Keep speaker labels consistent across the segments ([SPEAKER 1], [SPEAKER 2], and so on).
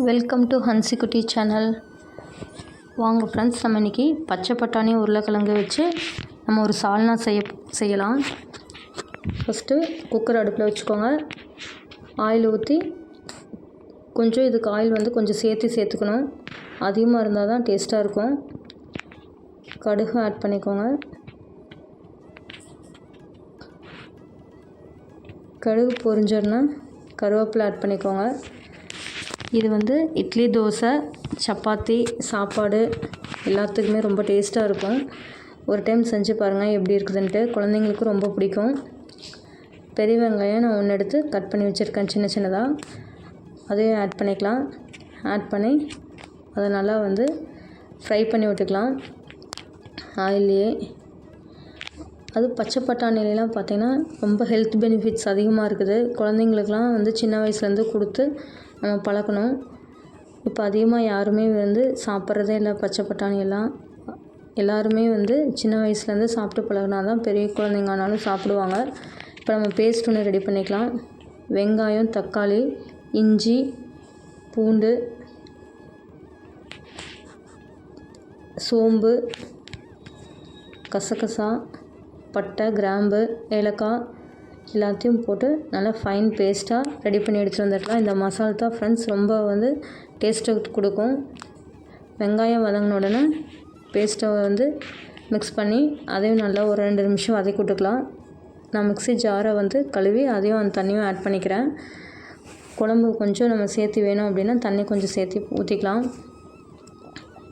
[SPEAKER 1] Welcome to Hansikutty channel. வாங்க friends, நம்ம இன்றைக்கி பச்சை பட்டாணி உருளைக்கிழங்கு வச்சு நம்ம ஒரு சால்னா செய்யலாம். ஃபஸ்ட்டு குக்கர் அடுப்பில் வச்சுக்கோங்க. ஆயில் ஊற்றி கொஞ்சம் இதுக்கு ஆயில் கொஞ்சம் சேர்த்துக்கணும். அதிகமாக இருந்தால் தான் டேஸ்ட்டாக இருக்கும். கடுகு ஆட் பண்ணிக்கோங்க. கடுகு பொரிஞ்சிடனா கருவேப்பிலை ஆட் பண்ணிக்கோங்க. இது இட்லி, தோசை, சப்பாத்தி, சாப்பாடு எல்லாத்துக்குமே ரொம்ப டேஸ்ட்டாக இருக்கும். ஒரு டைம் செஞ்சு பாருங்கள் எப்படி இருக்குதுன்ட்டு. குழந்தைங்களுக்கும் ரொம்ப பிடிக்கும். பெரிய வெங்காயம் நான் ஒன்று எடுத்து கட் பண்ணி வச்சுருக்கேன் சின்னதாக. அதையும் ஆட் பண்ணிக்கலாம். ஆட் பண்ணி அதை நல்லா ஃப்ரை பண்ணி விட்டுக்கலாம் ஆயிலே. அது பச்சை பட்டாணிலாம் பார்த்திங்கன்னா ரொம்ப ஹெல்த் பெனிஃபிட்ஸ் அதிகமாக இருக்குது. குழந்தைங்களுக்கெலாம் சின்ன வயசுலேருந்து கொடுத்து நம்ம பழக்கணும். இப்போ அதிகமாக யாருமே சாப்பிட்றதே இல்லை பச்சை பட்டாணியெல்லாம். எல்லாருமே சின்ன வயசுலேருந்து சாப்பிட்டு பழகினா தான் பெரிய குழந்தைங்க ஆனாலும் சாப்பிடுவாங்க. இப்போ நம்ம பேஸ்ட் ஒன்று ரெடி பண்ணிக்கலாம். வெங்காயம், தக்காளி, இஞ்சி, பூண்டு, சோம்பு, கசகசா, பட்டை, கிராம்பு, ஏலக்காய் எல்லாத்தையும் போட்டு நல்லா ஃபைன் பேஸ்ட்டாக ரெடி பண்ணி எடுத்துகிட்டு வந்துடலாம். இந்த மசாலா தான் ஃப்ரெண்ட்ஸ் ரொம்ப டேஸ்ட்டை கொடுக்கும். வெங்காயம் வதங்கின உடனே பேஸ்ட்டை மிக்ஸ் பண்ணி அதையும் நல்லா ஒரு 2 நிமிஷம் வதக்கி விட்டுக்கலாம். நான் மிக்ஸி ஜாரை கழுவி அதையும் அந்த தண்ணியும் ஆட் பண்ணிக்கிறேன். குழம்பு கொஞ்சம் நம்ம சேர்த்து வேணும் அப்படின்னா தண்ணி கொஞ்சம் சேர்த்து ஊற்றிக்கலாம்.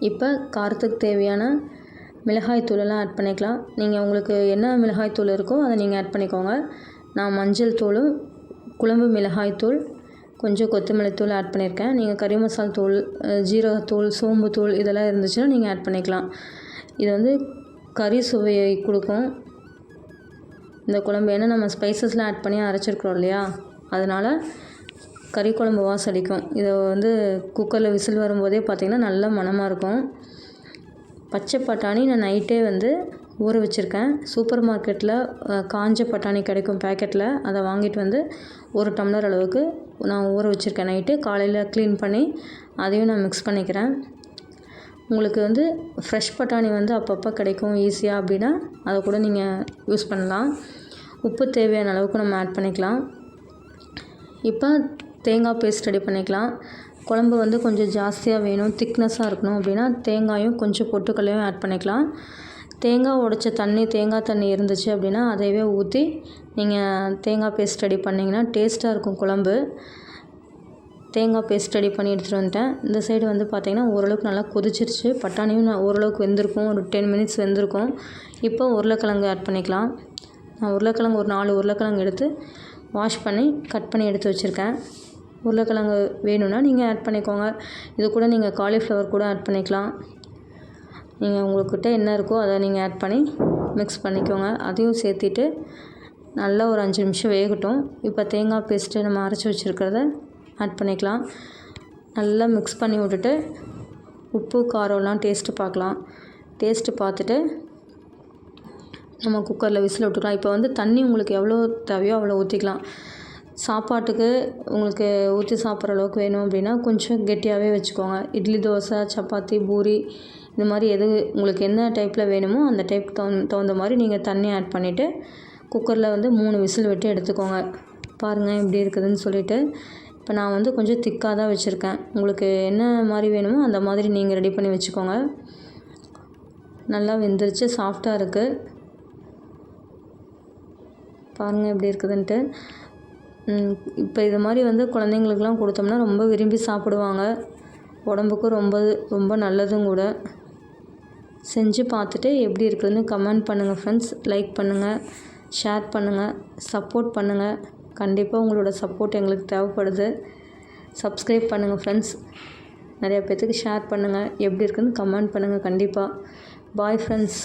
[SPEAKER 1] இப்போ காரத்துக்கு தேவையான மிளகாய் தூளெல்லாம் ஆட் பண்ணிக்கலாம். நீங்கள் உங்களுக்கு என்ன மிளகாய் தூள் இருக்கோ அதை நீங்கள் ஆட் பண்ணிக்கோங்க. நான் மஞ்சள் தூள், குழம்பு மிளகாய் தூள், கொஞ்சம் கொத்தமல்லி தூள் ஆட் பண்ணியிருக்கேன். நீங்கள் கறி மசாலா தூள், ஜீரகத்தூள், சோம்பு தூள் இதெல்லாம் இருந்துச்சுன்னா நீங்கள் ஆட் பண்ணிக்கலாம். இது கறி சுவையை கொடுக்கும் இந்த குழம்பு. ஏன்னா நம்ம ஸ்பைசஸ்லாம் ஆட் பண்ணி அரைச்சிருக்கிறோம் இல்லையா, அதனால் கறி குழம்பு வாசம் அடிக்கும். இதை குக்கரில் விசில் வரும்போதே பார்த்திங்கன்னா நல்ல மணமாக இருக்கும். பச்சை பட்டாணி நான் நைட்டே ஊற வச்சுருக்கேன். சூப்பர் மார்க்கெட்டில் காஞ்ச பட்டாணி கிடைக்கும் பேக்கெட்டில். அதை வாங்கிட்டு 1 டம்ளர் அளவுக்கு நான் ஊற வச்சுருக்கேன் நைட்டு. காலையில் க்ளீன் பண்ணி அதையும் நான் மிக்ஸ் பண்ணிக்கிறேன். உங்களுக்கு ஃப்ரெஷ் பட்டாணி அப்பப்போ கிடைக்கும் ஈஸியாக அப்படின்னா அதை கூட நீங்கள் யூஸ் பண்ணலாம். உப்பு தேவையான அளவுக்கு நம்ம ஆட் பண்ணிக்கலாம். இப்போ தேங்காய் பேஸ்ட் ரெடி பண்ணிக்கலாம். குழம்பு கொஞ்சம் ஜாஸ்தியாக வேணும், திக்னஸாக இருக்கணும் அப்படின்னா தேங்காயும் கொஞ்சம் பொட்டுக்கல்லையும் ஆட் பண்ணிக்கலாம். தேங்காய் உடைச்ச தேங்காய் தண்ணி இருந்துச்சு அப்படின்னா அதையவே ஊற்றி நீங்கள் தேங்காய் பேஸ்ட் ரெடி பண்ணிங்கன்னா டேஸ்ட்டாக இருக்கும் குழம்பு. தேங்காய் பேஸ்ட் ரெடி பண்ணி எடுத்துகிட்டு வந்துட்டேன். இந்த சைடு பார்த்திங்கன்னா ஓரளவுக்கு நல்லா கொதிச்சிருச்சு. பட்டாணியும் ஓரளவுக்கு வெந்திருக்கும், ஒரு 10 மினிட்ஸ் வெந்திருக்கும். இப்போ உருளைக்கிழங்கு ஆட் பண்ணிக்கலாம். நான் உருளைக்கிழங்கு ஒரு 4 உருளைக்கிழங்கு எடுத்து வாஷ் பண்ணி கட் பண்ணி எடுத்து வச்சுருக்கேன். உருளைக்கிழங்கு வேணும்னா நீங்கள் ஆட் பண்ணிக்கோங்க. இது கூட நீங்கள் காலிஃப்ளவர் கூட ஆட் பண்ணிக்கலாம். நீங்கள் உங்கள்கிட்ட என்ன இருக்கோ அதை நீங்கள் ஆட் பண்ணி மிக்ஸ் பண்ணிக்கோங்க. அதையும் சேர்த்திட்டு நல்லா ஒரு 5 நிமிஷம் வேகட்டும். இப்போ தேங்காய் பேஸ்ட்டு நம்ம அரைச்சி வச்சுருக்கிறத ஆட் பண்ணிக்கலாம். நல்லா மிக்ஸ் பண்ணி விட்டுட்டு உப்பு காரம்லாம் டேஸ்ட்டு பார்க்கலாம். டேஸ்ட்டு பார்த்துட்டு நம்ம குக்கரில் விசில் விட்டுக்கலாம். இப்போ தண்ணி உங்களுக்கு எவ்வளோ தேவையோ அவ்வளோ ஊற்றிக்கலாம். சாப்பாட்டுக்கு உங்களுக்கு ஊற்றி சாப்பிட்ற அளவுக்கு வேணும் அப்படின்னா கொஞ்சம் கெட்டியாகவே வச்சுக்கோங்க. இட்லி, தோசை, சப்பாத்தி, பூரி இந்த மாதிரி உங்களுக்கு என்ன டைப்பில் வேணுமோ அந்த டைப்புக்கு தகுந்த மாதிரி நீங்கள் தண்ணி ஆட் பண்ணிவிட்டு குக்கரில் 3 விசில் விட்டு எடுத்துக்கோங்க. பாருங்கள் எப்படி இருக்குதுன்னு சொல்லிவிட்டு. இப்போ நான் கொஞ்சம் திக்காக தான் வச்சுருக்கேன். உங்களுக்கு என்ன மாதிரி வேணுமோ அந்த மாதிரி நீங்கள் ரெடி பண்ணி வச்சுக்கோங்க. நல்லா வெந்துருச்சு, சாஃப்டாக இருக்குது. பாருங்கள் எப்படி இருக்குதுன்ட்டு. இப்போ இது மாதிரி குழந்தைங்களுக்கெலாம் கொடுத்தோம்னா ரொம்ப விரும்பி சாப்பிடுவாங்க. உடம்புக்கும் ரொம்ப நல்லதும் கூட. செஞ்சு பார்த்துட்டு எப்படி இருக்குதுன்னு கமெண்ட் பண்ணுங்கள் ஃப்ரெண்ட்ஸ். லைக் பண்ணுங்கள், ஷேர் பண்ணுங்கள், சப்போர்ட் பண்ணுங்கள். கண்டிப்பாக உங்களோட சப்போர்ட் எங்களுக்கு தேவைப்படுது. சப்ஸ்கிரைப் பண்ணுங்கள் ஃப்ரெண்ட்ஸ். நிறையா பேர்த்துக்கு ஷேர் பண்ணுங்கள். எப்படி இருக்குதுன்னு கமெண்ட் பண்ணுங்கள் கண்டிப்பாக. Bye friends.